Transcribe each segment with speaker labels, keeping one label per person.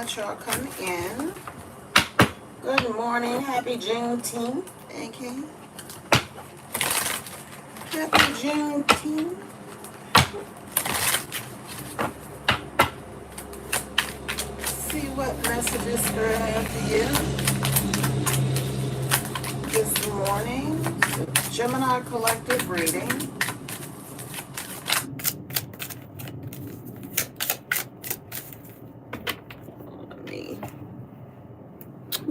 Speaker 1: got y'all coming in. Good morning. Happy Juneteenth. Okay. Happy Juneteenth. See what messages I have for you this morning. Gemini collective reading.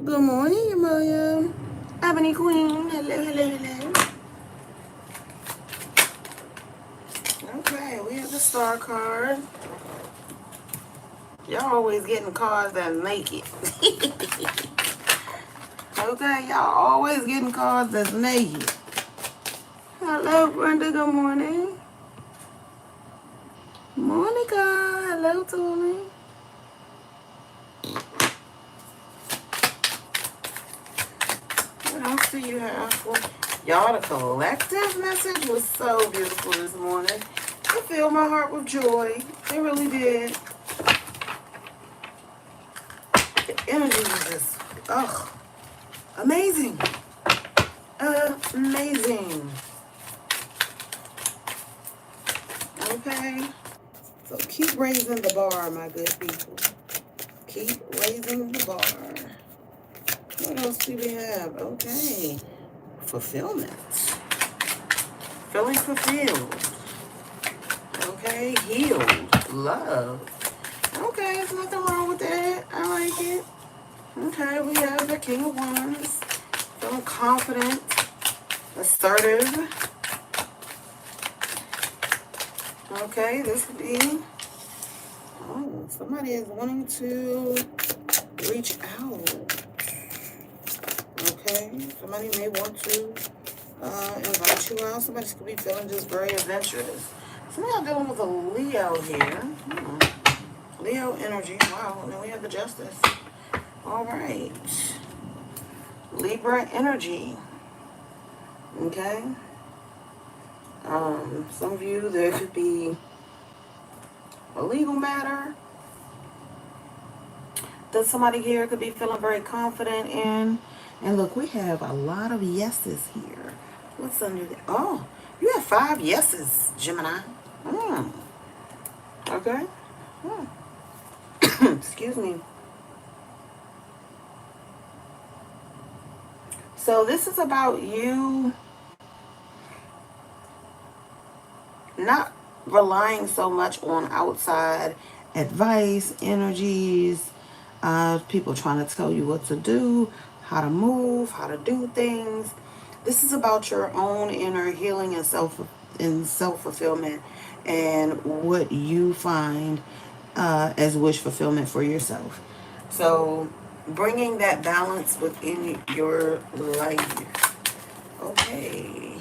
Speaker 1: Good morning, Amelia. Ebony Queen. Hello, hello, hello. Okay, we have the star card. Y'all always getting cards that are naked. Okay, y'all always getting cards that's naked. Hello, Brenda. Good morning. Monica. Hello, Tony. What else do you have for y'all? The collective message was so beautiful this morning. It filled my heart with joy. It really did. The energy was just, amazing. Amazing. Okay. So keep raising the bar, my good people. Keep raising the bar. What else do we have? Okay. Fulfillment. Feeling fulfilled. Okay. Healed. Love. Okay, there's nothing wrong with that. I like it. Okay, we have the King of Wands. Feeling confident. Assertive. Okay, this would be... Oh, somebody is wanting to reach out. Okay, somebody may want to invite you out. Somebody could be feeling just very adventurous. Somebody are dealing with a Leo here. Leo energy. Wow, and then we have the Justice. All right. Libra energy. Okay. Some of you, there could be a legal matter that somebody here could be feeling very confident in. And look, we have a lot of yeses here. What's under there? Oh, you have 5 yeses, Gemini. Okay. Excuse me. So this is about you not relying so much on outside advice, energies, people trying to tell you what to do, how to move, how to do things. This is about your own inner healing and self-fulfillment and what you find as wish fulfillment for yourself. So bringing that balance within your life. Okay.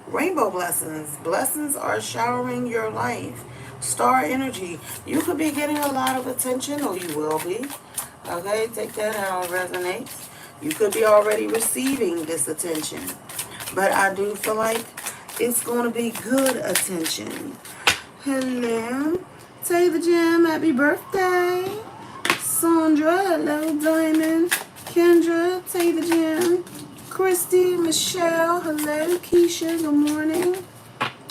Speaker 1: Rainbow blessings. Blessings are showering your life. Star energy. You could be getting a lot of attention, or you will be. Okay, take that how it resonates. You could be already receiving this attention. But I do feel like it's going to be good attention. Hello. Tay the Gem, happy birthday. Sandra, hello. Diamond. Kendra, Tay the Gem. Christy, Michelle, hello. Keisha, good morning.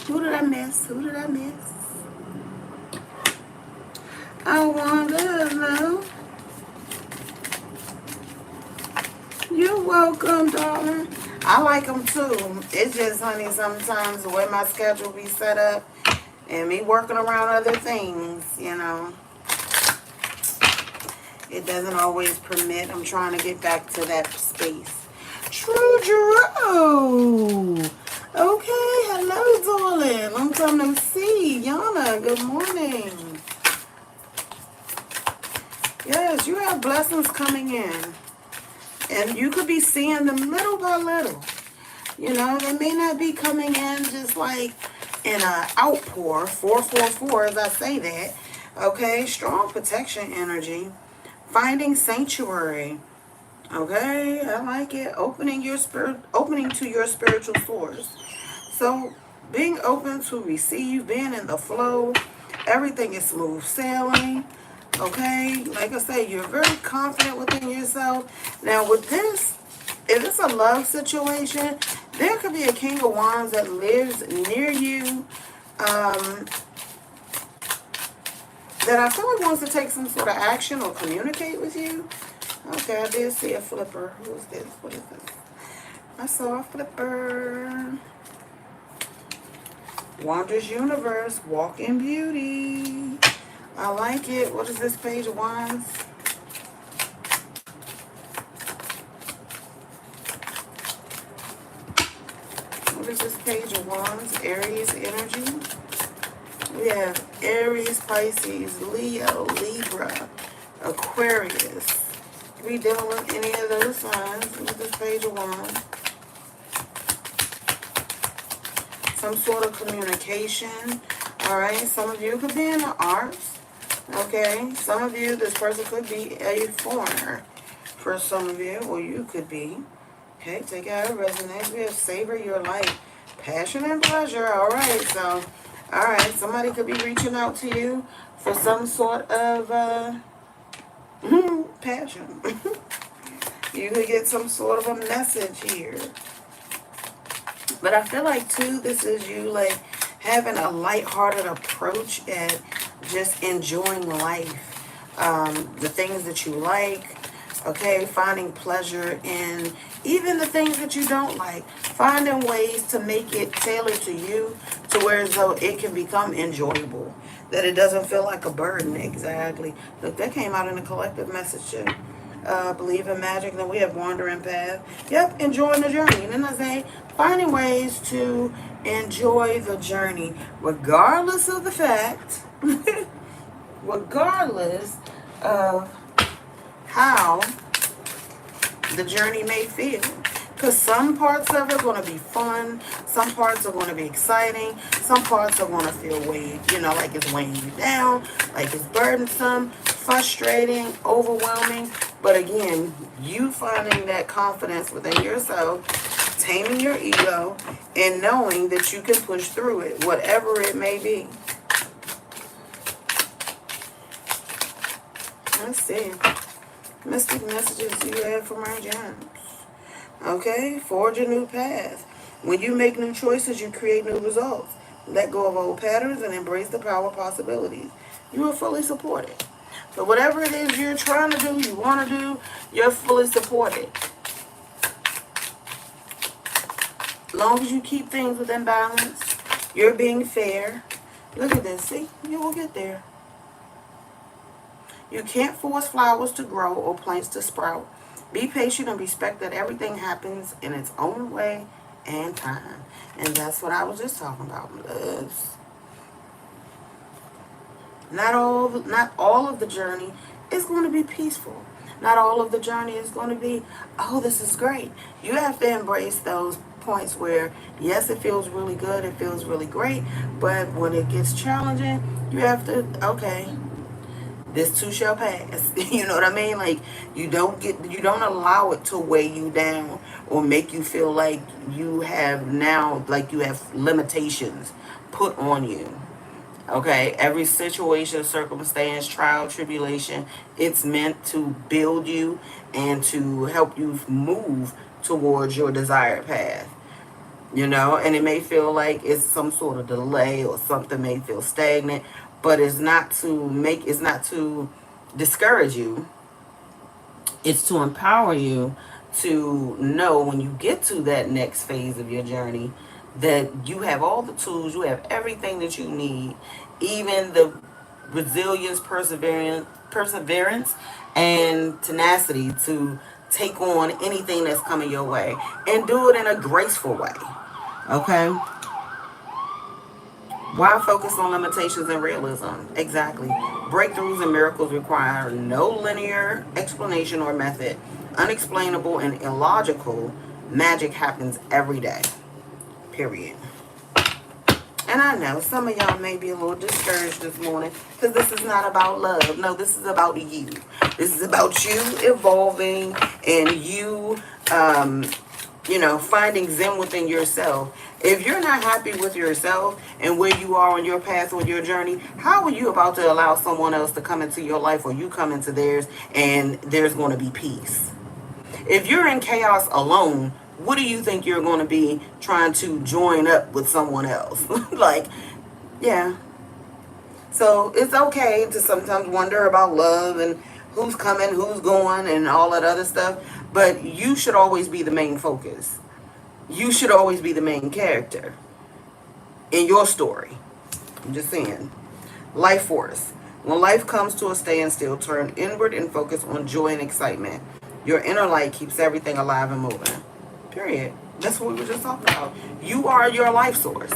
Speaker 1: Who did I miss? Who did I miss? Wanda, hello. You're welcome, darling. I like them too. It's just, honey, sometimes the way my schedule be set up and me working around other things, you know, it doesn't always permit. I'm trying to get back to that space. True Drew. Okay, hello, darling. Long time no see. Yana, good morning. Yes, you have blessings coming in. And you could be seeing them little by little. You know, they may not be coming in just like in an outpour. 444 as I say that. Okay, strong protection energy. Finding sanctuary. Okay, I like it. Opening to your spiritual source. So being open to receive, being in the flow, everything is smooth sailing. Okay? Like I say, you're very confident within yourself. Now, with this, if it's a love situation, there could be a King of Wands that lives near you, that I feel like wants to take some sort of action or communicate with you. Okay, I did see a flipper. Who's this? What is this? I saw a flipper. Wander's Universe, Walk in Beauty. I like it. What is this Page of Wands? What is this Page of Wands? Aries energy. We have Aries, Pisces, Leo, Libra, Aquarius. We dealing with any of those signs with this Page of Wands. Some sort of communication. Alright, some of you could be in the arts. Okay, some of you, this person could be a foreigner. For some of you, or you could be. Okay, take out a resonance. We have savor your life. Passion and pleasure. Alright, so, alright, somebody could be reaching out to you for some sort of passion. You could get some sort of a message here. But I feel like, too, this is you, like, having a lighthearted approach at just enjoying life. The things that you like, okay? Finding pleasure in even the things that you don't like. Finding ways to make it tailored to you to where as though it can become enjoyable. That it doesn't feel like a burden. Exactly. Look, that came out in a collective message, too. Believe in magic. Then we have wandering path. Yep, enjoying the journey. And then I say, finding ways to enjoy the journey, regardless of the fact, regardless of how the journey may feel. Because some parts of it are going to be fun. Some parts are going to be exciting. Some parts are going to feel weighed, like it's weighing you down, like it's burdensome, frustrating, overwhelming. But again, you finding that confidence within yourself, taming your ego, and knowing that you can push through it, whatever it may be. Let's see. Mystic messages you have for my gems. Okay, forge a new path. When you make new choices, you create new results. Let go of old patterns and embrace the power of possibilities. You are fully supported. So whatever it is you're trying to do, you want to do, you're fully supported. As long as you keep things within balance, you're being fair. Look at this, see? You will get there. You can't force flowers to grow or plants to sprout. Be patient and respect that everything happens in its own way and time. And that's what I was just talking about, loves. Not all of the journey is going to be peaceful. Not all of the journey is going to be, oh, this is great. You have to embrace those points where, yes, it feels really good, it feels really great, but when it gets challenging, you have to, okay, this too shall pass. You know what I mean? Like, you don't allow it to weigh you down or make you feel like you have limitations put on you. Okay, every situation, circumstance, trial, tribulation, it's meant to build you and to help you move towards your desired path. And it may feel like it's some sort of delay or something may feel stagnant, but it's not to discourage you. It's to empower you to know when you get to that next phase of your journey that you have all the tools, you have everything that you need, even the resilience, perseverance, and tenacity to take on anything that's coming your way and do it in a graceful way. Okay? Why focus on limitations and realism? Exactly. Breakthroughs and miracles require no linear explanation or method. Unexplainable and illogical magic happens every day. Period. And I know some of y'all may be a little discouraged this morning because this is not about love. No, this is about you. This is about you evolving and you You know, finding zen within yourself. If you're not happy with yourself and where you are on your path, on your journey, how are you about to allow someone else to come into your life, or you come into theirs, and there's going to be peace? If you're in chaos alone, what do you think you're going to be trying to join up with someone else? Like, yeah. So it's okay to sometimes wonder about love and who's coming, who's going, and all that other stuff. But you should always be the main focus. You should always be the main character in your story. I'm just saying. Life force. When life comes to a standstill, turn inward and focus on joy and excitement. Your inner light keeps everything alive and moving. Period. That's what we were just talking about. You are your life source.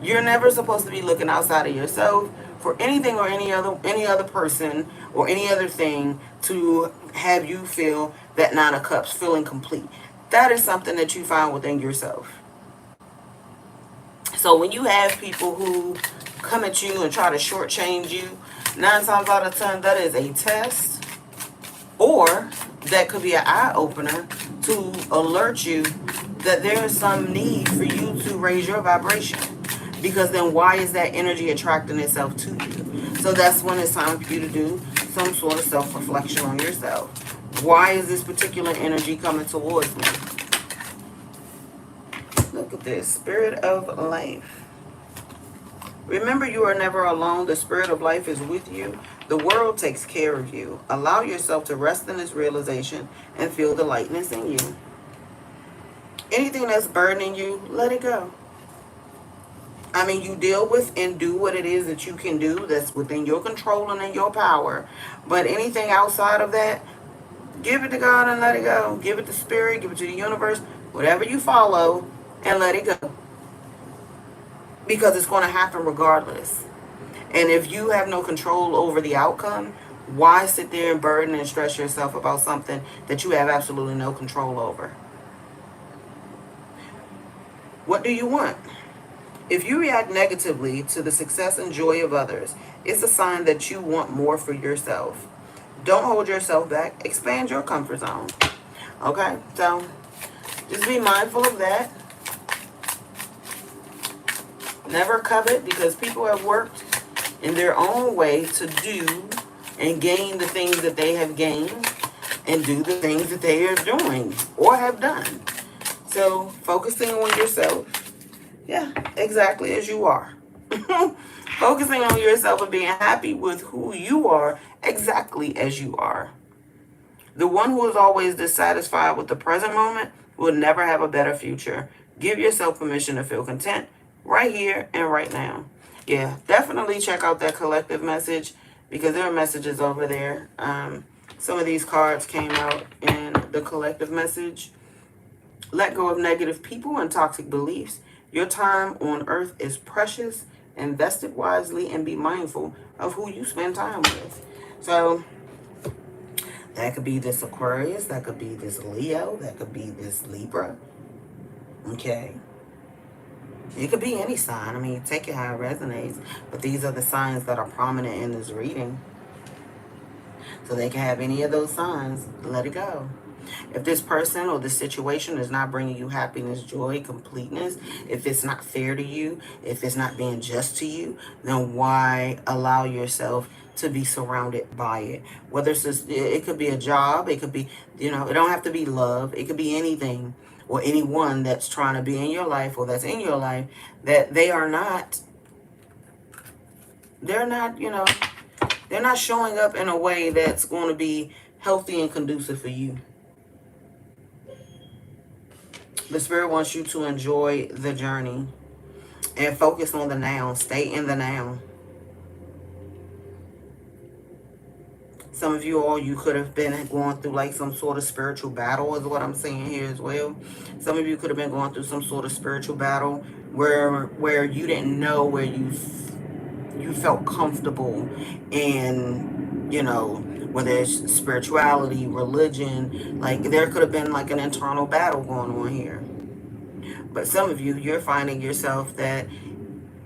Speaker 1: You're never supposed to be looking outside of yourself for anything or any other person or any other thing to have you feel that 9 of Cups, feeling complete. That is something that you find within yourself. So when you have people who come at you and try to shortchange you, 9 times out of 10, that is a test, or that could be an eye opener to alert you that there is some need for you to raise your vibration. Because then why is that energy attracting itself to you? So that's when it's time for you to do some sort of self-reflection on yourself. Why is this particular energy coming towards me? Look at this. Spirit of life. Remember, you are never alone. The spirit of life is with you. The world takes care of you. Allow yourself to rest in this realization and feel the lightness in you. Anything that's burdening you, let it go. I mean, you deal with and do what it is that you can do that's within your control and in your power. But anything outside of that, give it to God and let it go. Give it to spirit, give it to the universe, whatever you follow, and let it go. Because it's going to happen regardless. And if you have no control over the outcome, why sit there and burden and stress yourself about something that you have absolutely no control over? What do you want? If you react negatively to the success and joy of others, it's a sign that you want more for yourself. Don't hold yourself back. Expand your comfort zone. Okay? So, just be mindful of that. Never covet, because people have worked in their own way to do and gain the things that they have gained and do the things that they are doing or have done. So, focusing on yourself. Yeah, exactly as you are. Focusing on yourself and being happy with who you are exactly as you are. The one who is always dissatisfied with the present moment will never have a better future. Give yourself permission to feel content right here and right now. Yeah, definitely check out that collective message, because there are messages over there. Some of these cards came out in the collective message. Let go of negative people and toxic beliefs. Your time on earth is precious. Invest it wisely and be mindful of who you spend time with. So that could be this Aquarius. That could be this Leo. That could be this Libra. Okay. It could be any sign. I mean, take it how it resonates. But these are the signs that are prominent in this reading. So they can have any of those signs. Let it go. If this person or this situation is not bringing you happiness, joy, completeness, if it's not fair to you, if it's not being just to you, then why allow yourself to be surrounded by it? Whether it's just, it could be a job, it could be, it don't have to be love. It could be anything or anyone that's trying to be in your life or that's in your life, that they're not, they're not showing up in a way that's going to be healthy and conducive for you. The spirit wants you to enjoy the journey and focus on the now. Stay in the now. Some of you could have been going through like some sort of spiritual battle, is what I'm saying here as well. Some of you could have been going through some sort of spiritual battle where you didn't know where you felt comfortable in, whether it's spirituality, religion. Like there could have been like an internal battle going on here. But some of you, you're finding yourself that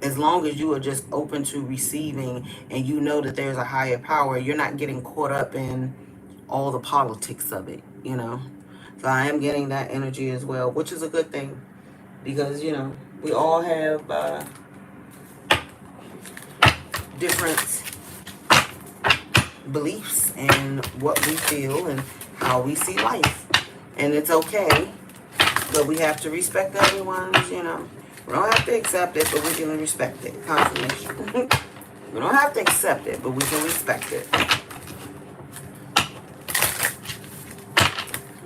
Speaker 1: as long as you are just open to receiving and you know that there's a higher power, you're not getting caught up in all the politics of it, So I am getting that energy as well, which is a good thing. Because, you know, we all have different beliefs and what we feel and how we see life. And it's okay, but we have to respect everyone's, you know. We don't have to accept it, but we can respect it. Confirmation. We don't have to accept it, but we can respect it.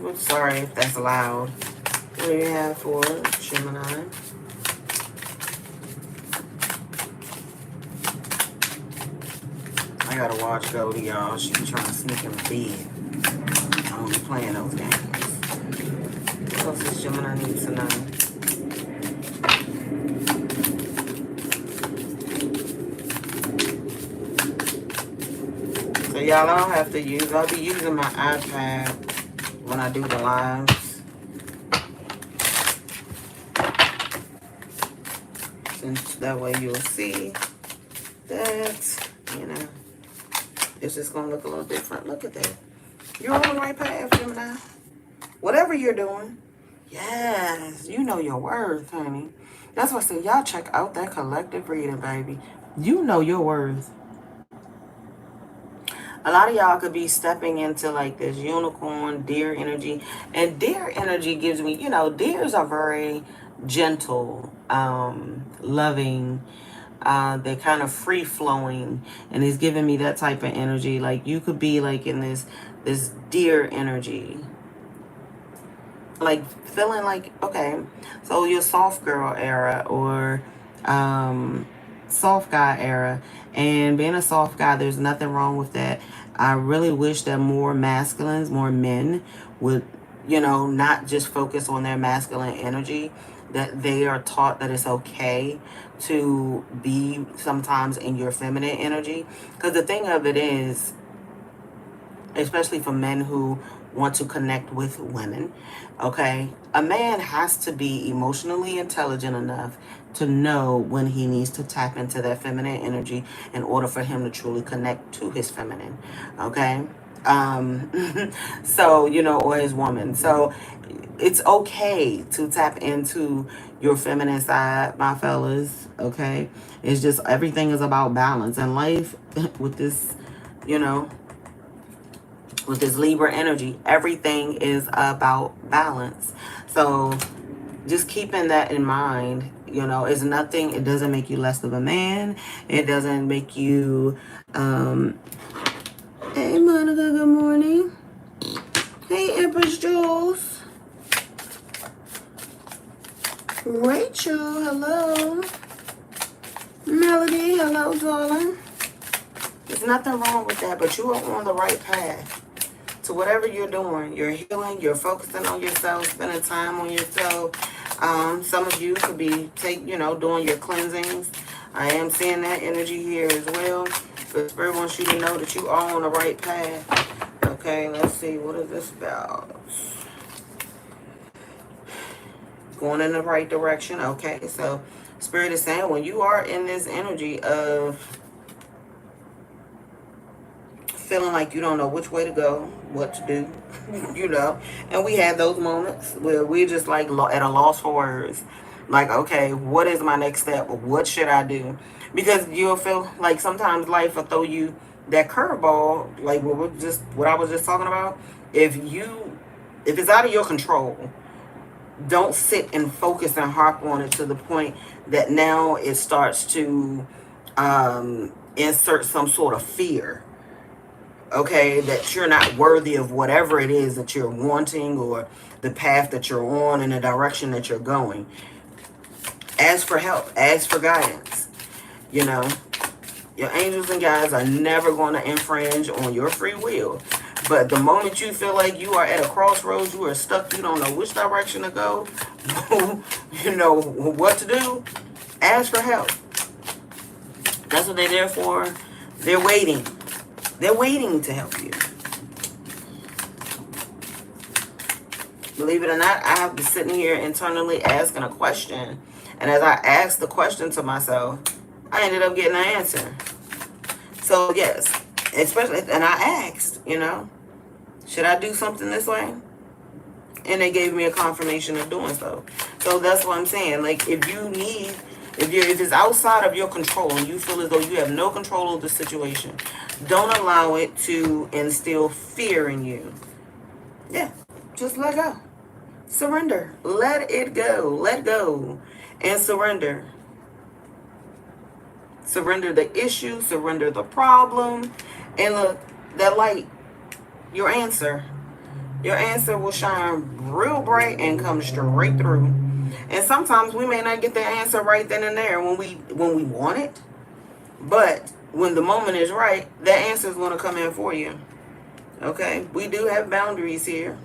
Speaker 1: I'm sorry if that's loud. What do you have for Gemini? I gotta watch Goldie, y'all. She be trying to sneak in the bed. I don't be playing those games. What else does Gemini need to know? So y'all, I don't have to use, I'll be using my iPad when I do the lives. Since that way you'll see that, you know, it's just going to look a little different. Look at that. You're on the right path, Gemini. Whatever you're doing. Yes, you know your worth, honey. That's why I said, y'all check out that collective reading, baby. You know your worth. A lot of y'all could be stepping into like this unicorn, deer energy. And deer energy gives me, you know, deers are very gentle, loving. They're kind of free flowing, and it's giving me that type of energy. Like you could be like in this deer energy, like feeling like, okay, so your soft girl era or soft guy era. And being a soft guy, there's nothing wrong with that. I really wish that more masculines, more men would, you know, not just focus on their masculine energy, that they are taught that it's okay to be sometimes in your feminine energy. Because the thing of it is, especially for men who want to connect with women, okay, a man has to be emotionally intelligent enough to know when he needs to tap into that feminine energy in order for him to truly connect to his feminine, okay? So, you know, or his woman. So it's okay to tap into your feminine side, my fellas, okay? It's just everything is about balance in life. With this, you know, with this Libra energy, everything is about balance. So just keeping that in mind, you know, is nothing. It doesn't make you less of a man. It doesn't make you, hey Monica, good morning. Hey Empress Jules. Rachel, hello. Melody, hello darling. There's nothing wrong with that, but you are on the right path. To whatever you're doing, you're healing, you're focusing on yourself, spending time on yourself. Some of you could be doing your cleansings. I am seeing that energy here as well. But Spirit wants you to know that you are on the right path. Okay, let's see, what is this about? Going in the right direction. Okay, so Spirit is saying when you are in this energy of feeling like you don't know which way to go, what to do, you know. And we have those moments where we're just like at a loss for words. Like, okay, what is my next step? What should I do? Because you'll feel like sometimes life will throw you that curveball, like what I was just talking about. If it's out of your control, don't sit and focus and harp on it to the point that now it starts to insert some sort of fear. Okay, that you're not worthy of whatever it is that you're wanting or the path that you're on and the direction that you're going. Ask for help. Ask for guidance. You know, your angels and guides are never going to infringe on your free will. But the moment you feel like you are at a crossroads, you are stuck, you don't know which direction to go, you know what to do, ask for help. That's what they're there for. They're waiting. They're waiting to help you. Believe it or not, I have been sitting here internally asking a question. And as I asked the question to myself, I ended up getting an answer. So yes, especially, and I asked, you know, should I do something this way? And they gave me a confirmation of doing so. So that's what I'm saying. Like, if you need, if it's outside of your control and you feel as though you have no control of the situation, don't allow it to instill fear in you. Yeah, just let go. Surrender. Let it go. Let go and surrender. Surrender the issue, surrender the problem, and look, that light, your answer will shine real bright and come straight through. And sometimes we may not get the answer right then and there when we want it, but when the moment is right, that answer is going to come in for you. Okay, we do have boundaries here.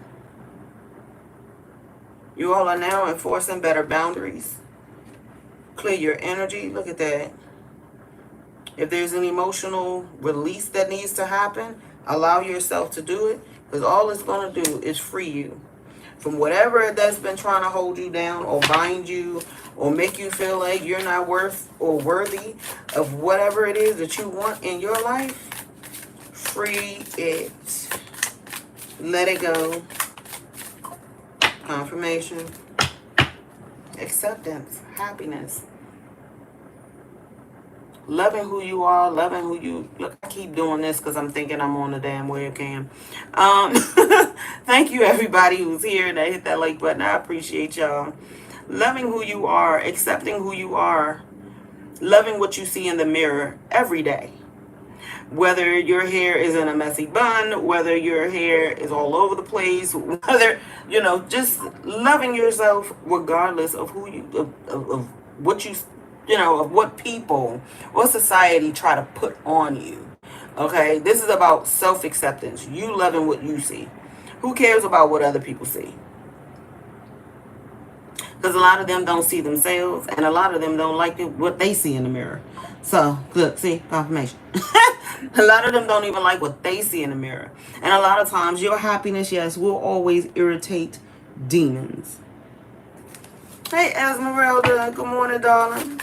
Speaker 1: You all are now enforcing better boundaries. Clear your energy. Look at that. If there's an emotional release that needs to happen, allow yourself to do it, because all it's going to do is free you from whatever that's been trying to hold you down or bind you or make you feel like you're not worth or worthy of whatever it is that you want in your life. Free it. Let it go. Confirmation. Acceptance. Happiness. Loving who you are, loving who you... Look, I keep doing this because I'm thinking I'm on the damn webcam. Thank you, everybody who's here and hit that like button. I appreciate y'all. Loving who you are, accepting who you are, loving what you see in the mirror every day. Whether your hair is in a messy bun, whether your hair is all over the place, whether, just loving yourself regardless of who you... of what you... of what people, what society try to put on you. Okay, this is about self-acceptance. You loving what you see. Who cares about what other people see? Because a lot of them don't see themselves, and a lot of them don't like what they see in the mirror. So, look, see, confirmation. A lot of them don't even like what they see in the mirror. And a lot of times, your happiness, yes, will always irritate demons. Hey, Esmeralda, good morning, darling.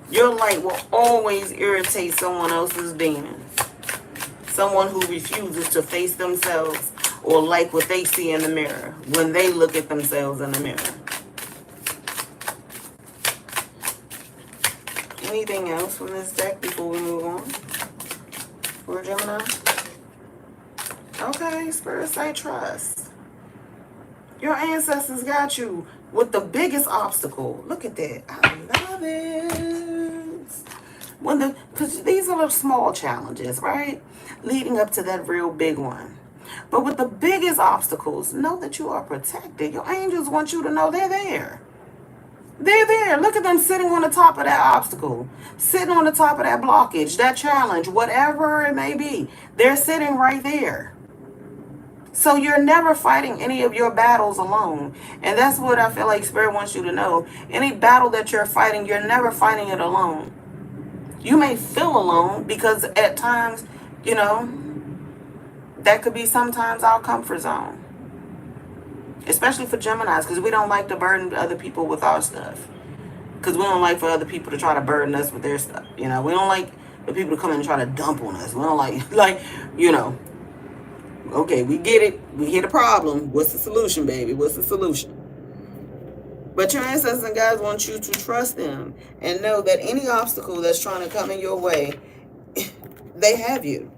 Speaker 1: Your light will always irritate someone else's demons. Someone who refuses to face themselves or like what they see in the mirror when they look at themselves in the mirror. Anything else from this deck before we move on? For Gemini? Okay, Spirit say trust. Your ancestors got you with the biggest obstacle. Look at that. I love it. Because these are the small challenges, right? Leading up to that real big one. But with the biggest obstacles, know that you are protected. Your angels want you to know they're there. They're there. Look at them sitting on the top of that obstacle. Sitting on the top of that blockage, that challenge, whatever it may be. They're sitting right there. So you're never fighting any of your battles alone. And that's what I feel like Spirit wants you to know. Any battle that you're fighting, you're never fighting it alone. You may feel alone because at times, that could be sometimes our comfort zone. Especially for Geminis, because we don't like to burden other people with our stuff. Because we don't like for other people to try to burden us with their stuff. We don't like for people to come in and try to dump on us. We don't like, okay, we get it. We hear the problem. What's the solution, baby? What's the solution? But your ancestors and guides want you to trust them and know that any obstacle that's trying to come in your way, they have you.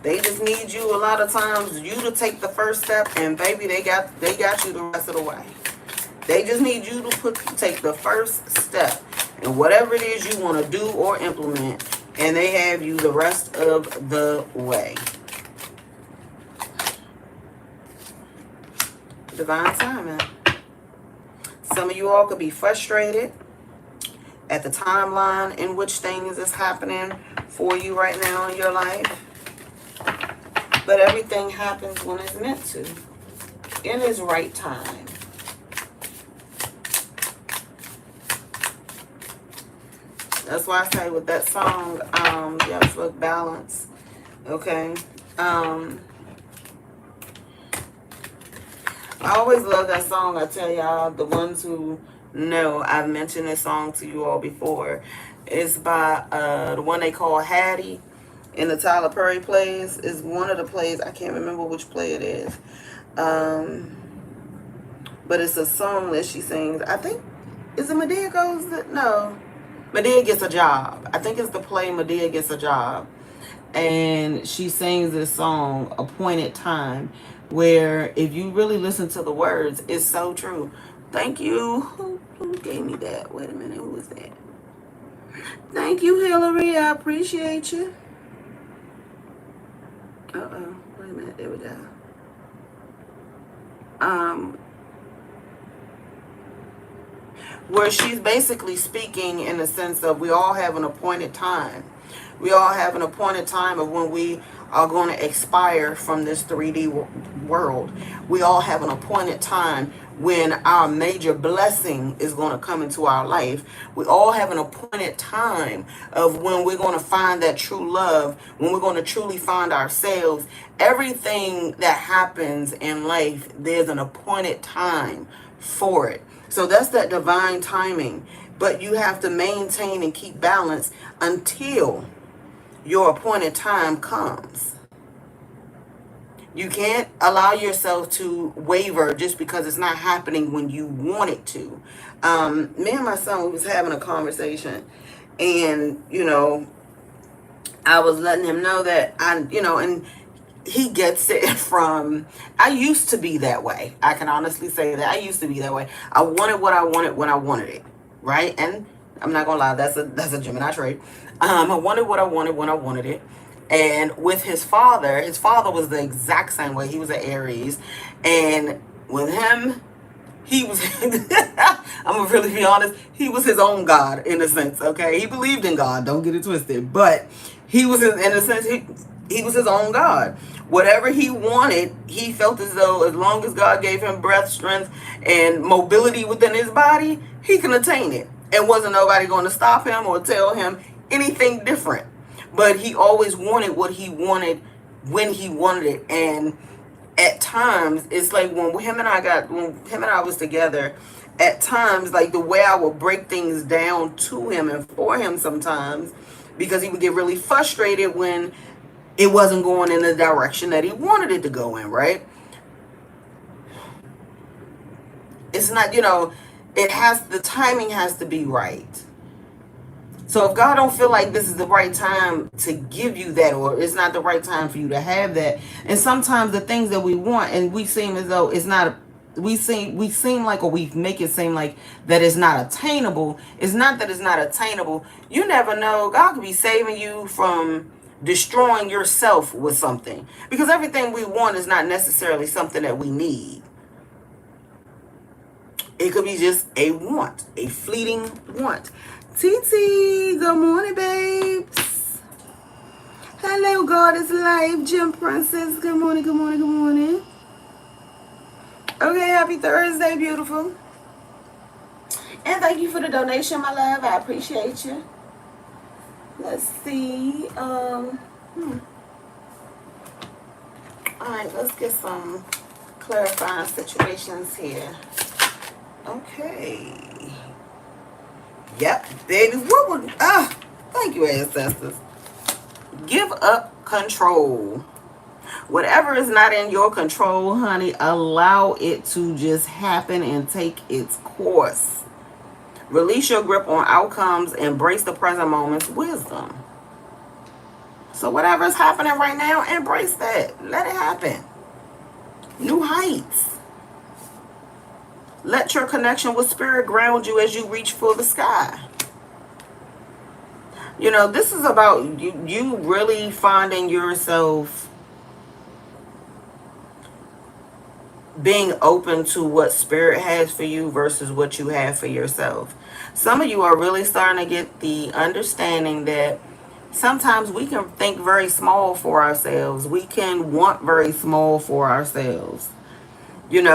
Speaker 1: They just need you a lot of times, you to take the first step, and baby, they got you the rest of the way. They just need you to take the first step in whatever it is you want to do or implement, and they have you the rest of the way. Divine timing. Some of you all could be frustrated at the timeline in which things is happening for you right now in your life. But everything happens when it's meant to, in its right time. That's why I say with that song, you have to look balance. Okay. I always love that song. I tell y'all, the ones who know, I've mentioned this song to you all before. It's by the one they call Hattie. in the Tyler Perry plays. Is one of the plays. I can't remember which play it is. But it's a song that she sings. I think, is it Medea Goes? No. Medea Gets a Job. I think it's the play Medea Gets a Job. And she sings this song, Appointed Time, where if you really listen to the words, it's so true. Thank you. Who gave me that? Wait a minute. Who was that? Thank you, Hillary. I appreciate you. Uh-oh. Wait a minute. There we go. Where she's basically speaking in the sense of we all have an appointed time. We all have an appointed time of when we are going to expire from this 3D world. We all have an appointed time when our major blessing is going to come into our life. We all have an appointed time of when we're going to find that true love, when we're going to truly find ourselves. Everything that happens in life, there's an appointed time for it. So that's that divine timing. But you have to maintain and keep balance until your appointed time comes. You can't allow yourself to waver just because it's not happening when you want it to. Me and my son was having a conversation, and I was letting him know that and he gets it from, I used to be that way. I can honestly say that I used to be that way. I wanted what I wanted when I wanted it, right? And I'm not gonna lie, that's a Gemini trait. I wanted what I wanted when I wanted it. And with his father was the exact same way. He was an Aries, and with him, he was I'm gonna really be honest, he was his own God in a sense. Okay, he believed in God, don't get it twisted, but he was in a sense he was his own God. Whatever he wanted, he felt as though as long as God gave him breath, strength, and mobility within his body, he can attain it. And wasn't nobody going to stop him or tell him anything different. But he always wanted what he wanted when he wanted it. And at times, it's like when him and I was together, at times, like the way I would break things down to him and for him sometimes, because he would get really frustrated when it wasn't going in the direction that he wanted it to go in, right? It's not, the timing has to be right. So if God don't feel like this is the right time to give you that, or it's not the right time for you to have that, and sometimes the things that we want, and we seem as though it's not, we seem like, or we make it seem like that it's not attainable. It's not that it's not attainable. You never know. God could be saving you from destroying yourself with something, because everything we want is not necessarily something that we need. It could be just a want, a fleeting want. TT, good morning, babes. Hello, God is life. Gem Princess, good morning, good morning, good morning. Okay, happy Thursday, beautiful. And thank you for the donation, my love. I appreciate you. Let's see. All right, let's get some clarifying situations here. Okay. Yep, baby. What would thank you, ancestors. Give up control. Whatever is not in your control, honey, allow it to just happen and take its course. Release your grip on outcomes. Embrace the present moment's wisdom. So whatever is happening right now, embrace that. Let it happen. New heights. Let your connection with spirit ground you as you reach for the sky. This is about you really finding yourself being open to what spirit has for you versus what you have for yourself. Some of you are really starting to get the understanding that sometimes we can think very small for ourselves. We can want very small for ourselves. And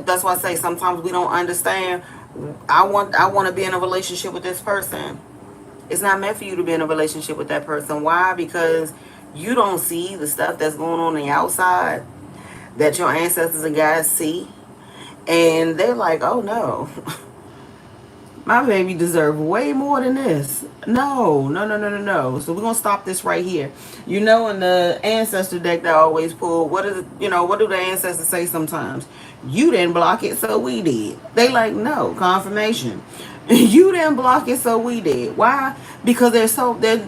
Speaker 1: that's why I say sometimes we don't understand. I want to be in a relationship with this person. It's not meant for you to be in a relationship with that person. Why? Because you don't see the stuff that's going on the outside that your ancestors and guys see. And they're like, oh no, my baby deserves way more than this. No, no, no, no, no, no. So we're gonna stop this right here. You know, in the ancestor deck that I always pull, what is it, what do the ancestors say sometimes? You didn't block it, so we did. They like, no, confirmation. You didn't block it, so we did. Why? Because they're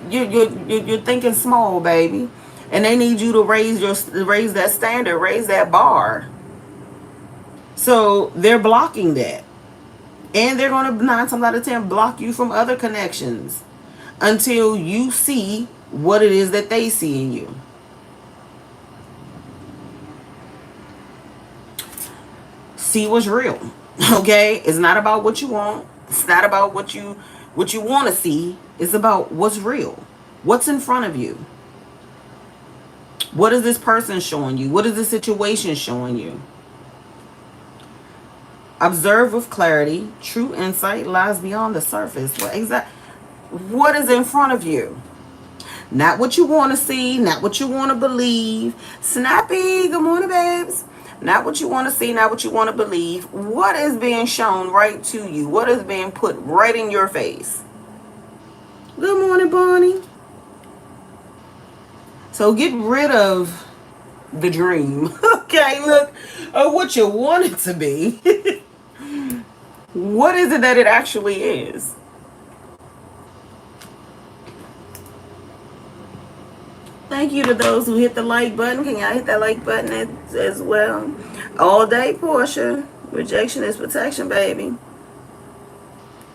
Speaker 1: you're thinking small, baby. And they need you to raise that standard, raise that bar. So they're blocking that. And they're going to 9 times out of 10 block you from other connections until you see what it is that they see in you. See what's real. Okay? It's not about what you want. It's not about what you want to see. It's about what's real. What's in front of you? What is this person showing you? What is the situation showing you? Observe with clarity. True insight lies beyond the surface. What is in front of you? Not what you want to see, not what you want to believe. Snappy, good morning, babes. Not what you want to see, not what you want to believe. What is being shown right to you? What is being put right in your face? Good morning, Bonnie. So get rid of the dream. Okay, look, of what you want it to be. What is it that it actually is? Thank you to those who hit the like button. Can y'all hit that like button as well? All day, Portia. Rejection is protection, baby.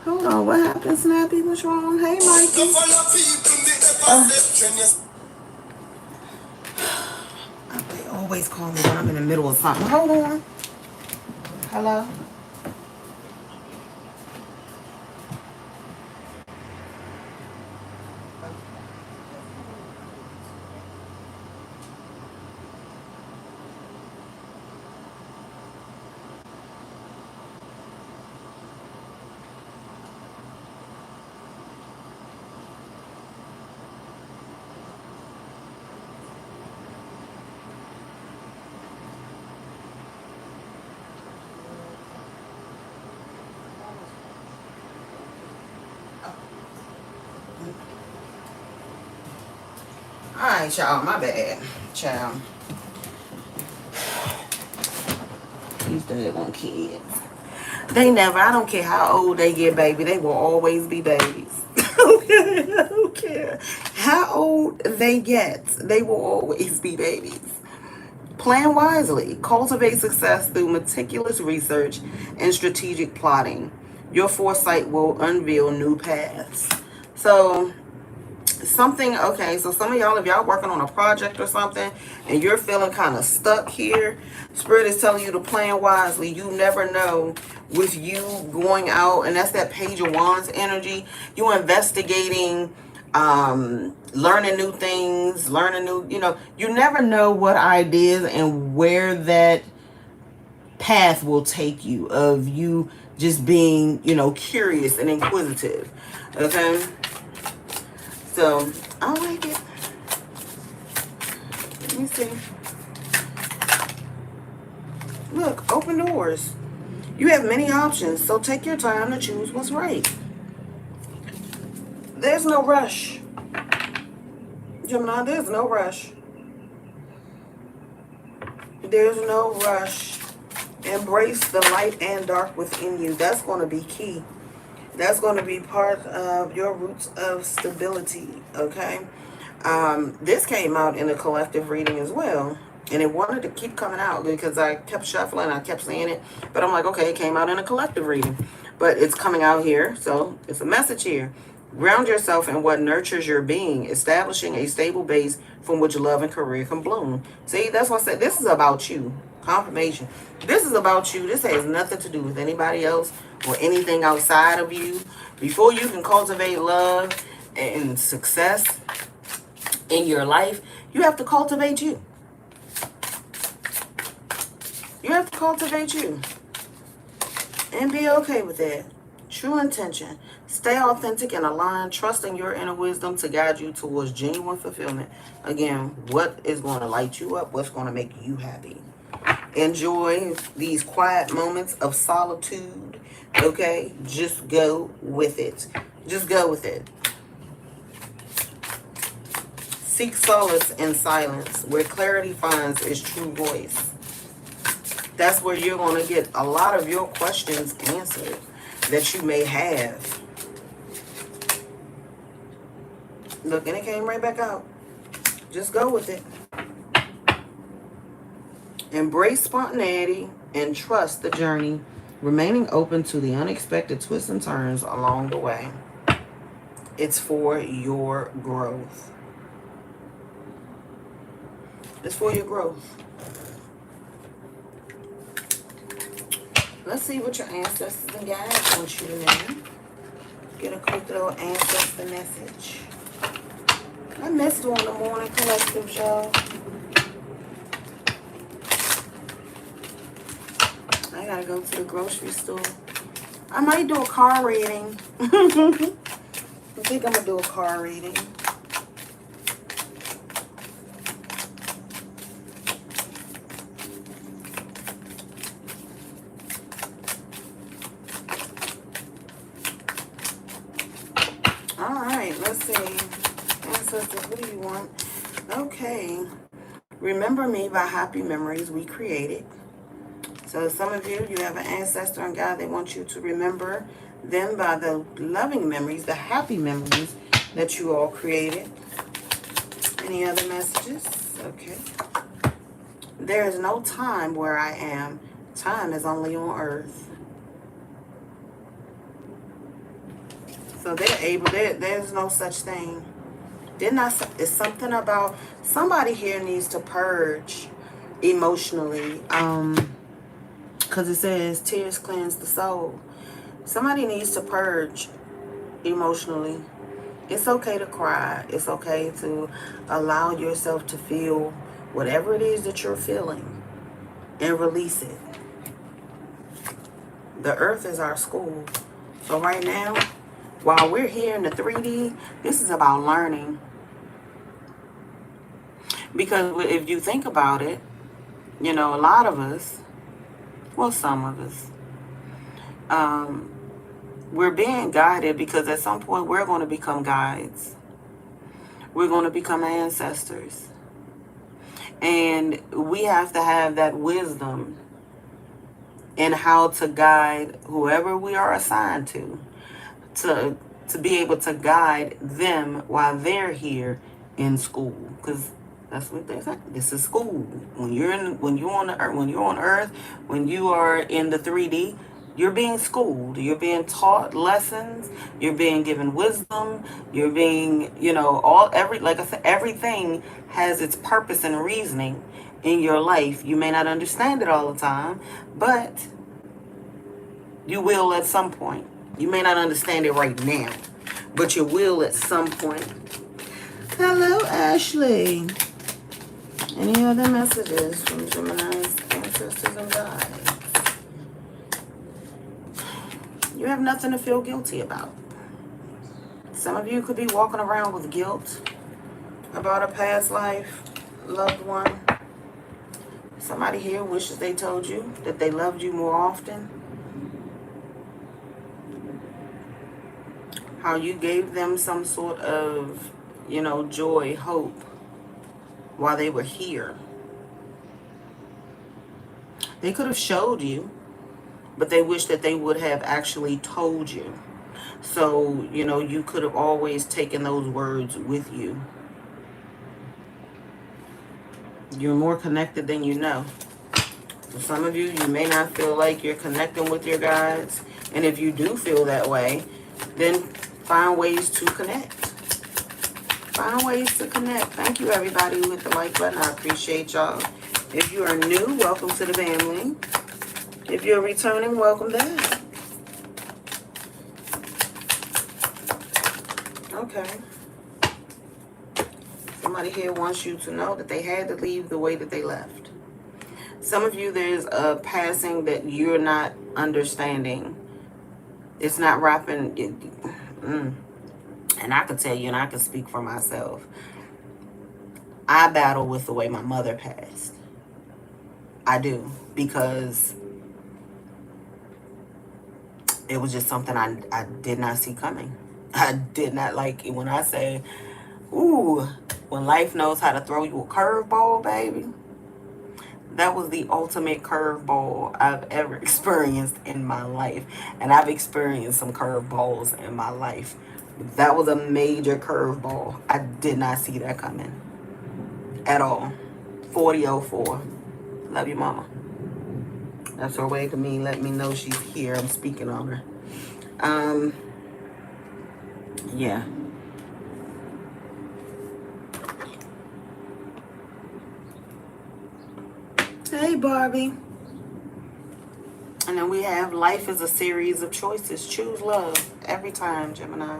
Speaker 1: Hold on, what happened, Snappy? What's wrong? Hey, Mikey. They always call me when I'm in the middle of something. Hold on. Hello? Alright, y'all, my bad. Child. These daggone kids. I don't care how old they get, baby, they will always be babies. Okay, I don't care how old they get, they will always be babies. Plan wisely. Cultivate success through meticulous research and strategic plotting. Your foresight will unveil new paths. So okay, so some of y'all, if y'all working on a project or something and you're feeling kind of stuck here, Spirit is telling you to plan wisely. You never know, with you going out, and that's that Page of Wands energy, you investigating, learning new things, you never know what ideas and where that path will take you, of you just being, curious and inquisitive. Okay? So, I like it. Let me see. Look, open doors. You have many options, so take your time to choose what's right. There's no rush. Gemini, there's no rush. There's no rush. Embrace the light and dark within you. That's going to be key. That's going to be part of your roots of stability, okay? This came out in a collective reading as well. And it wanted to keep coming out because I kept shuffling. I kept saying it. But I'm like, okay, it came out in a collective reading. But it's coming out here. So it's a message here. Ground yourself in what nurtures your being, establishing a stable base from which love and career can bloom. See, that's what I said. This is about you. Confirmation. This is about you. This has nothing to do with anybody else or anything outside of you. Before you can cultivate love and success in your life, you have to cultivate you. You have to cultivate you. And be okay with that. True intention. Stay authentic and aligned, trusting your inner wisdom to guide you towards genuine fulfillment. Again, what is going to light you up? What's going to make you happy? Enjoy these quiet moments of solitude. Okay? Just go with it. Just go with it. Seek solace in silence, where clarity finds its true voice. That's where you're going to get a lot of your questions answered that you may have. Look, and it came right back out. Just go with it. Embrace spontaneity and trust the journey, remaining open to the unexpected twists and turns along the way. It's for your growth. It's for your growth. Let's see what your ancestors and guides want you to know. Get a quick little ancestor message. I missed doing the morning collective, y'all. I gotta go to the grocery store. I might do a car reading. I think I'm gonna do a car reading. Alright, let's see. Ancestors, what do you want? Okay. Remember me by happy memories we created. So some of you have an ancestor and God, they want you to remember them by the loving memories, the happy memories that you all created. Any other messages? Okay. There is no time where I am. Time is only on earth. So they're able, there's no such thing. It's something about, somebody here needs to purge emotionally. Because it says tears cleanse the soul. Somebody needs to purge emotionally. It's okay to cry. It's okay to allow yourself to feel whatever it is that you're feeling and release it. The earth is our school. So right now, while we're here in the 3D, this is about learning. Because if you think about it, a lot of us, well, some of us, we're being guided because at some point we're going to become guides. We're going to become ancestors. And we have to have that wisdom in how to guide whoever we are assigned to be able to guide them while they're here in school. Because that's what they say. This is school. When you're on Earth, when you are in the 3D, you're being schooled. You're being taught lessons. You're being given wisdom. You're being, like I said, everything has its purpose and reasoning in your life. You may not understand it all the time, but you will at some point. You may not understand it right now, but you will at some point. Hello, Ashley. Any other messages from Gemini's ancestors and guides? You have nothing to feel guilty about. Some of you could be walking around with guilt about a past life, loved one. Somebody here wishes they told you that they loved you more often. How you gave them some sort of, joy, hope while they were here. They could have showed you, but they wish that they would have actually told you. So, you could have always taken those words with you. You're more connected than you know. For some of you, you may not feel like you're connecting with your guides. And if you do feel that way, then find ways to connect. Find ways to connect. Thank you, everybody who hit the like button. I appreciate y'all. If you are new, welcome to the family. If you're returning, welcome back. Okay. Somebody here wants you to know that they had to leave the way that they left. Some of you, there's a passing that you're not understanding. It's not wrapping. And I can tell you, and I can speak for myself, I battle with the way my mother passed. I do, because it was just something I did not see coming. I did not, like, when I say, ooh, when life knows how to throw you a curveball, baby, that was the ultimate curveball I've ever experienced in my life. And I've experienced some curveballs in my life. That was a major curveball. I did not see that coming at all. 4004. Love you, mama. That's her way to me, let me know she's here. I'm speaking on her. Yeah. Hey, Barbie. And then we have life is a series of choices. Choose love every time, Gemini.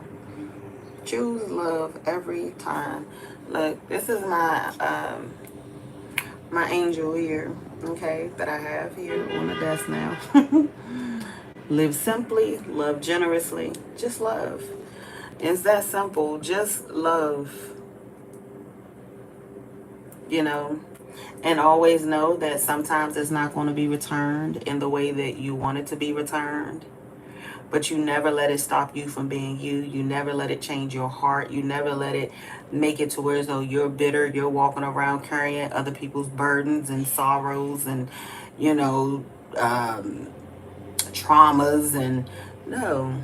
Speaker 1: Choose love every time. Look, this is my angel here, okay, that I have here on the desk now. Live simply, love generously, just love. It's that simple. Just love. You know, and always know that sometimes it's not going to be returned in the way that you want it to be returned. But you never let it stop you from being you. You never let it change your heart. You never let it make it to where as though you're bitter. You're walking around carrying other people's burdens and sorrows and, you know, traumas. And no.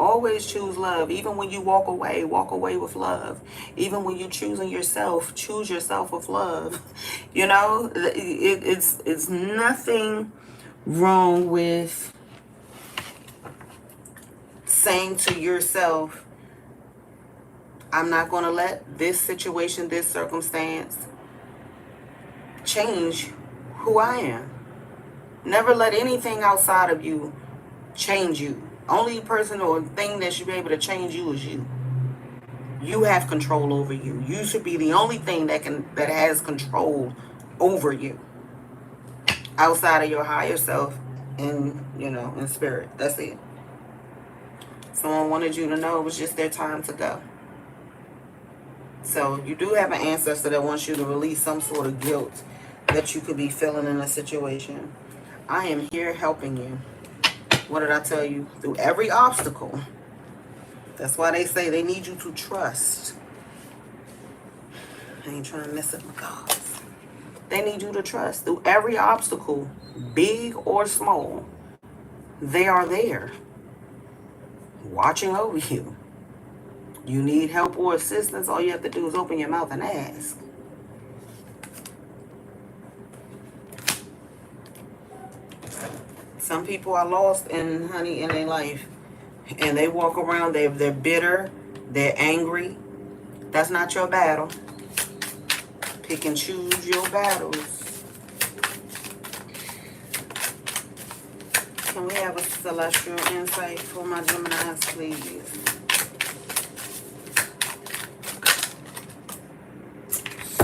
Speaker 1: Always choose love. Even when you walk away with love. Even when you're choosing yourself, choose yourself with love. You know, it's nothing wrong with saying to yourself, I'm not going to let this situation, this circumstance change who I am. Never let anything outside of you change you. Only person or thing that should be able to change you is you. You have control over you. You should be the only thing that has control over you. Outside of your higher self and, you know, in spirit. That's it. Someone wanted you to know it was just their time to go. So you do have an ancestor that wants you to release some sort of guilt that you could be feeling in a situation. I am here helping you. What did I tell you? Through every obstacle. That's why they say they need you to trust. I ain't trying to mess up my cards. They need you to trust. Through every obstacle, big or small, they are there, watching over you. You need help or assistance, all you have to do is open your mouth and ask. Some people are lost in their life. And they walk around, they're bitter, they're angry. That's not your battle. Pick and choose your battles. Can we have a celestial insight for my Geminis, please?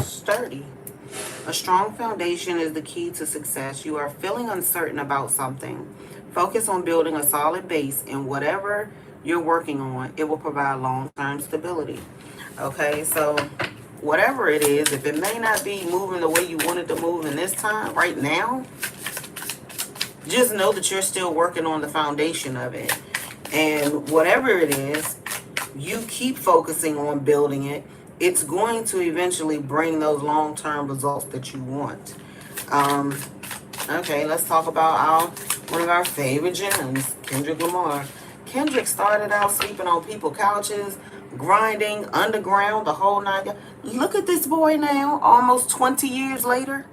Speaker 1: Sturdy. A strong foundation is the key to success. You are feeling uncertain about something. Focus on building a solid base in whatever you're working on. It will provide long-term stability. Okay, so whatever it is, if it may not be moving the way you want it to move in this time, right now, just know that you're still working on the foundation of it. And whatever it is, you keep focusing on building it. It's going to eventually bring those long-term results that you want. Okay, let's talk about one of our favorite gems, Kendrick Lamar. Kendrick started out sleeping on people's couches, grinding underground, the whole nine. Look at this boy now, almost 20 years later.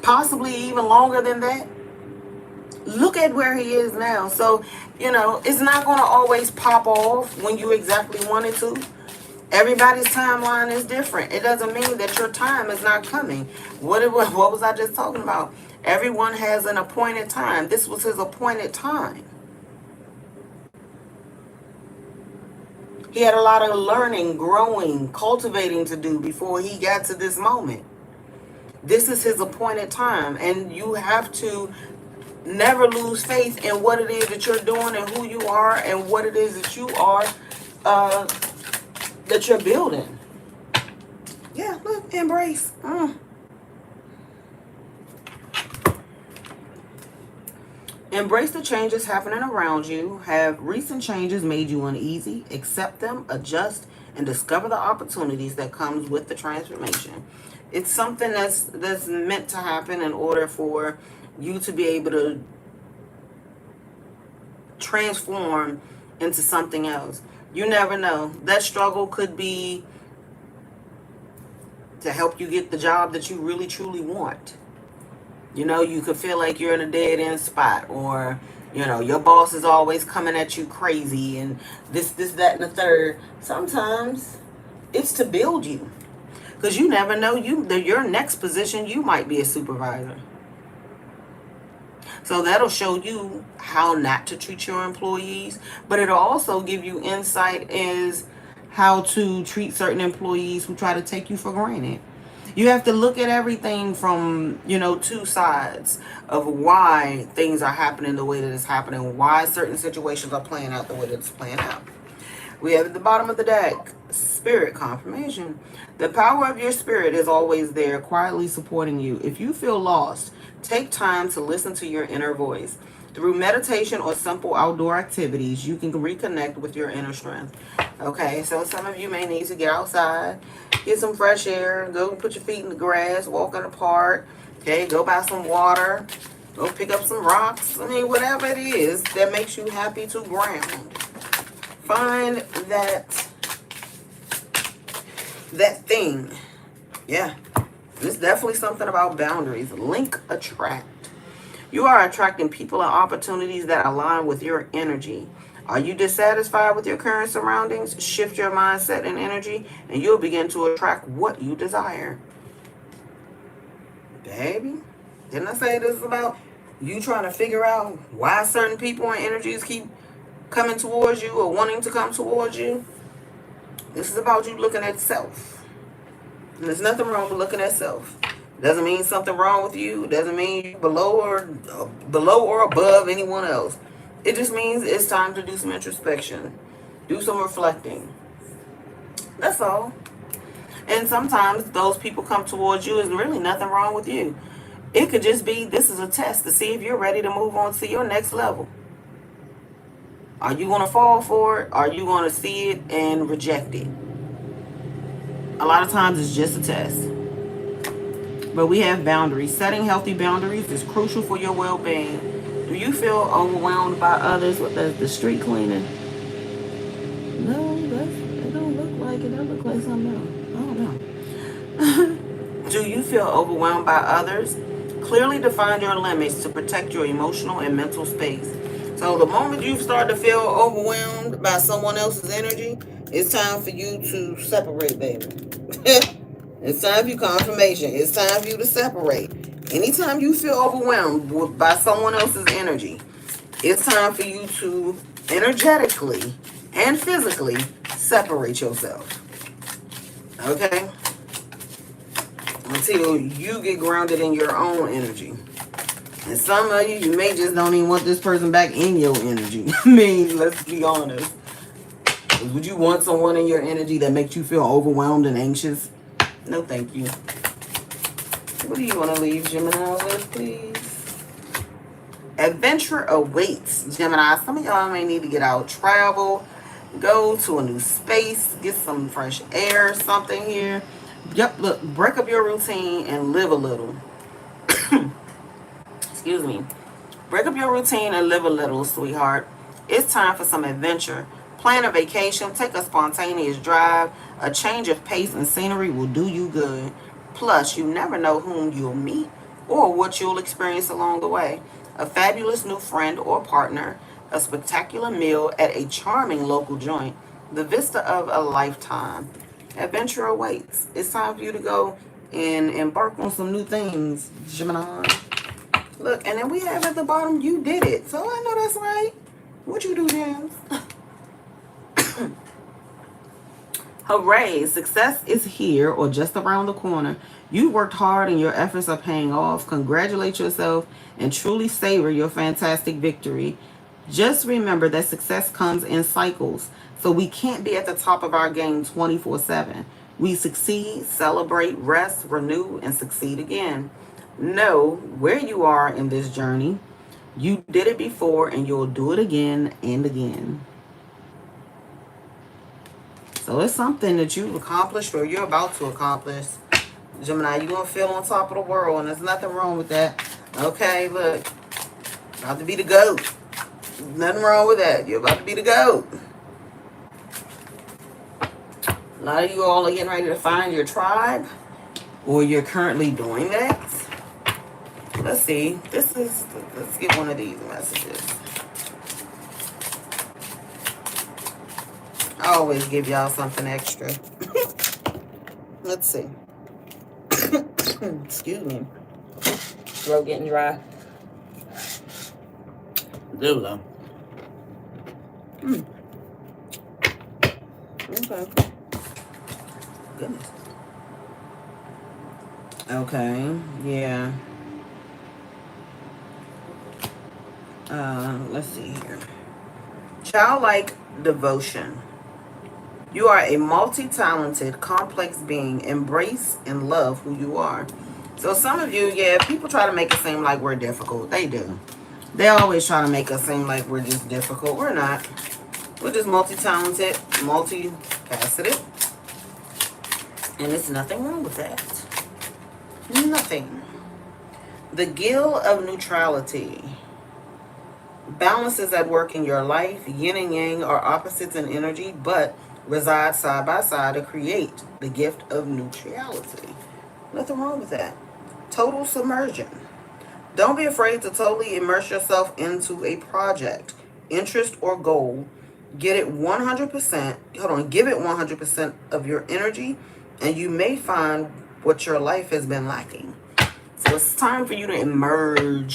Speaker 1: Possibly even longer than that. Look at where he is now. So, you know, it's not going to always pop off when you exactly want it to. Everybody's timeline is different. It doesn't mean that your time is not coming. What was I just talking about? Everyone has an appointed time. This was his appointed time. He had a lot of learning, growing, cultivating to do before he got to this moment. This is his appointed time, and you have to never lose faith in what it is that you're doing and who you are and what it is that you are, that you're building. Yeah, look, embrace. Embrace the changes happening around you. Have recent changes made you uneasy? Accept them, adjust, and discover the opportunities that comes with the transformation. It's something that's meant to happen in order for you to be able to transform into something else. You never know. That struggle could be to help you get the job that you really truly want. You know, you could feel like you're in a dead end spot, or, you know, your boss is always coming at you crazy and this, that, and the third. Sometimes it's to build you. Because you never know, your next position, you might be a supervisor. So that'll show you how not to treat your employees, but it'll also give you insight as how to treat certain employees who try to take you for granted. You have to look at everything from, two sides of why things are happening the way that it's happening, why certain situations are playing out the way that it's playing out. We have at the bottom of the deck, spirit confirmation. The power of your spirit is always there, quietly supporting you. If you feel lost, take time to listen to your inner voice. Through meditation or simple outdoor activities, you can reconnect with your inner strength. Okay, so some of you may need to get outside, get some fresh air, go put your feet in the grass, walk in the park, okay, go buy some water, go pick up some rocks. I mean, whatever it is that makes you happy to ground. Find that thing. Yeah, it's definitely something about boundaries. Link attract. You are attracting people and opportunities that align with your energy. Are you dissatisfied with your current surroundings? Shift your mindset and energy, and you'll begin to attract what you desire. Baby, didn't I say this is about you trying to figure out why certain people and energies keep coming towards you or wanting to come towards you? This is about you looking at self. And there's nothing wrong with looking at self. Doesn't mean something wrong with you. Doesn't mean you below or above anyone else. It just means it's time to do some introspection. Do some reflecting. That's all. And sometimes those people come towards you, is really nothing wrong with you. It could just be, this is a test to see if you're ready to move on to your next level. Are you going to fall for it? Are you going to see it and reject it? A lot of times it's just a test. But we have boundaries. Setting healthy boundaries is crucial for your well-being. Do you feel overwhelmed by others with the street cleaning? No, it don't look like it. That look like something else. I don't know. Do you feel overwhelmed by others? Clearly define your limits to protect your emotional and mental space. So the moment you start to feel overwhelmed by someone else's energy, it's time for you to separate, baby. It's time for you confirmation. It's time for you to separate. Anytime you feel overwhelmed by someone else's energy, it's time for you to energetically and physically separate yourself. Okay? Until you get grounded in your own energy. And some of you may just don't even want this person back in your energy. I mean, let's be honest. Would you want someone in your energy that makes you feel overwhelmed and anxious? No, thank you. What do you want to leave Gemini with, please? Adventure awaits, Gemini. Some of y'all may need to get out, travel, go to a new space, get some fresh air, something here. Yep, look, break up your routine and live a little. Excuse me. Break up your routine and live a little, sweetheart. It's time for some adventure. Plan a vacation, take a spontaneous drive. A change of pace and scenery will do you good. Plus, you never know whom you'll meet or what you'll experience along the way. A fabulous new friend or partner, a spectacular meal at a charming local joint, the vista of a lifetime. Adventure awaits. It's time for you to go and embark on some new things, Gemini. Look, and then we have at the bottom, you did it. So I know that's right. What you do, James? Hooray, success is here or just around the corner. You worked hard and your efforts are paying off. Congratulate yourself and truly savor your fantastic victory. Just remember that success comes in cycles. So we can't be at the top of our game 24/7. We succeed, celebrate, rest, renew, and succeed again. Know where you are in this journey. You did it before and you'll do it again and again. So it's something that you've accomplished or you're about to accomplish. Gemini, you're going to feel on top of the world, and there's nothing wrong with that. Okay, look. About to be the GOAT. Nothing wrong with that. You're about to be the GOAT. A lot of you all are getting ready to find your tribe, or you're currently doing that. Let's see. Let's get one of these messages. I always give y'all something extra. Let's see. Excuse me. Throat getting dry. There we go. Okay. Goodness. Okay. Yeah. Let's see here. Childlike devotion. You are a multi-talented, complex being. Embrace and love who you are. So some of you, yeah, people try to make it seem like we're difficult. They do. They always try to make us seem like we're just difficult. We're not. We're just multi-talented, multifaceted. And there's nothing wrong with that. Nothing. The gill of neutrality. Balance is at work in your life. Yin and yang are opposites in energy, but reside side by side to create the gift of neutrality. Nothing wrong with that. Total submersion. Don't be afraid to totally immerse yourself into a project, interest, or goal. Get it 100%. Hold on. Give it 100% of your energy, and you may find what your life has been lacking. So it's time for you to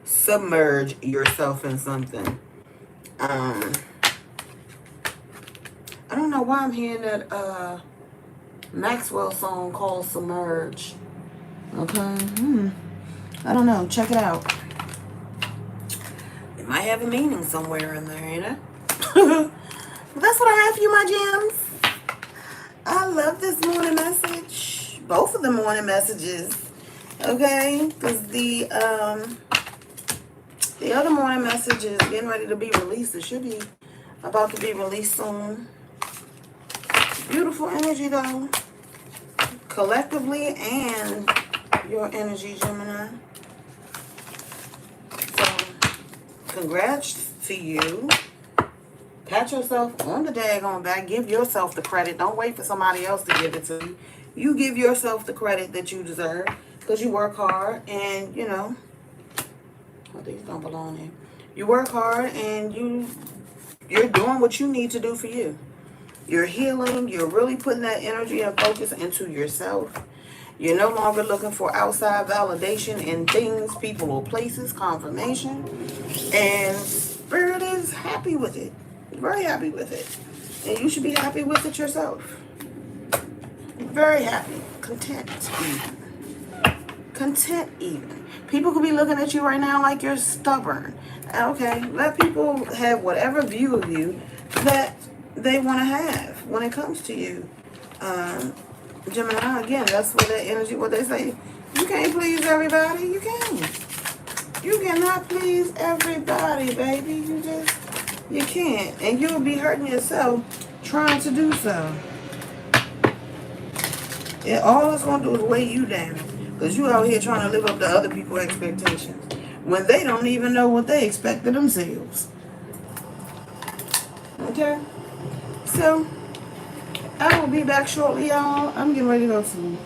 Speaker 1: submerge yourself in something. I don't know why I'm hearing that Maxwell song called Submerge. Okay. I don't know. Check it out. It might have a meaning somewhere in there, you know? But that's what I have for you, my gems. I love this morning message. Both of the morning messages. Okay? Because the other morning message is getting ready to be released. It should be about to be released soon. Beautiful energy, though. Collectively and your energy, Gemini. So, congrats to you. Pat yourself on the daggone back. Give yourself the credit. Don't wait for somebody else to give it to you. You give yourself the credit that you deserve because you work hard and, you know, oh, these don't belong here. You work hard and you're doing what you need to do for you. You're healing. You're really putting that energy and focus into yourself. You're no longer looking for outside validation in things, people, or places, confirmation. And Spirit is happy with it. Very happy with it. And you should be happy with it yourself. Very happy. Content even. Content even. People could be looking at you right now like you're stubborn. Okay, let people have whatever view of you that they want to have when it comes to you. Gemini, again, that's what that energy, what they say. You can't please everybody. You can't. You cannot please everybody, baby. You can't. And you'll be hurting yourself trying to do so. All it's going to do is weigh you down. Because you out here trying to live up to other people's expectations. When they don't even know what they expect of themselves. Okay? So, I will be back shortly, y'all. I'm getting ready to go to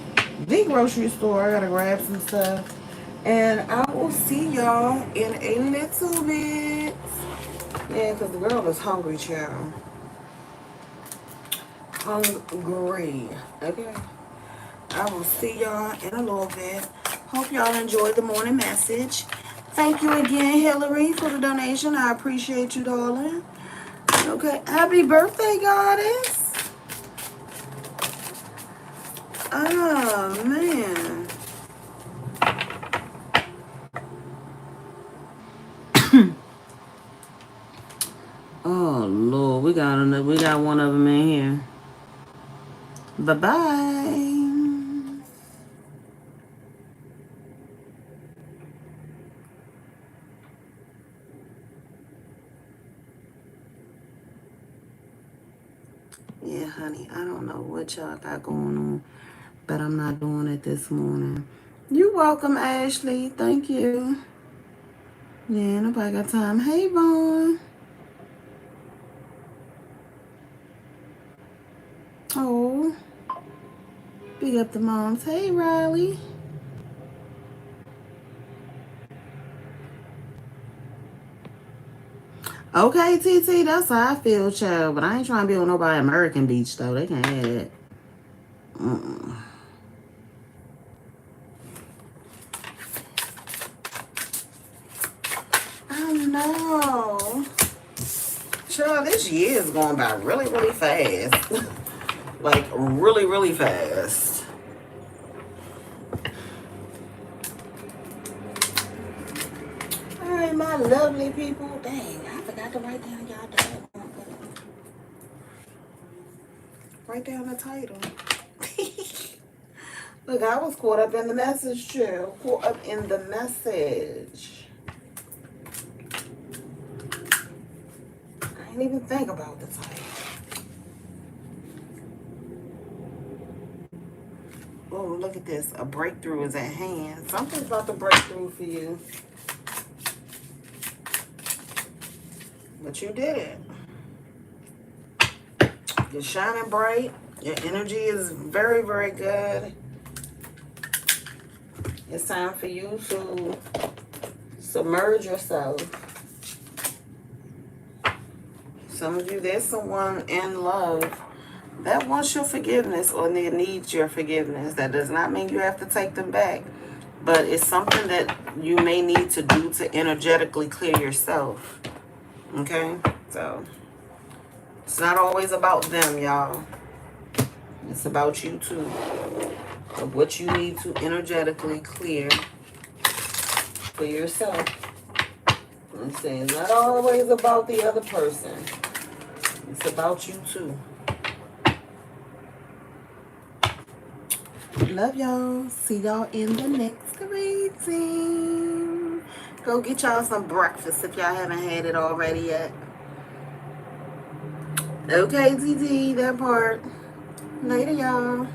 Speaker 1: the grocery store. I gotta grab some stuff. And I will see y'all in a little bit. Yeah, because the girl is hungry, child. Hungry. Okay? I will see y'all in a little bit. Hope y'all enjoyed the morning message. Thank you again, Hillary, for the donation. I appreciate you, darling. Okay, happy birthday, goddess. Oh, man. Oh, Lord, we got one of them in here. Bye-bye. Yeah, honey, I don't know what y'all got going on, but I'm not doing it this morning. You're welcome, Ashley. Thank you. Yeah, nobody got time. Hey, Vaughn. Oh, big up the moms. Hey, Riley. Okay, TT, that's how I feel, child. But I ain't trying to be on nobody American beach, though. They can't have that. I know. Child, this year is going by really, really fast. Like, really, really fast. All right, my lovely people. Dang, I forgot to write down y'all dad. Write down the title. Look, I was caught up in the message, too. Caught up in the message. I didn't even think about the title. Oh, look at this. A breakthrough is at hand. Something's about to break through for you. But you did it. You're shining bright. Your energy is very, very good. It's time for you to submerge yourself. Some of you, there's someone in love that wants your forgiveness or they need your forgiveness. That does not mean you have to take them back. But it's something that you may need to do to energetically clear yourself. Okay? So, it's not always about them, y'all. It's about you too. Of what you need to energetically clear for yourself. I'm saying it's not always about the other person. It's about you too. Love y'all. See y'all in the next reading. Go get y'all some breakfast if y'all haven't had it already yet. Okay, TT, that part. Later, y'all.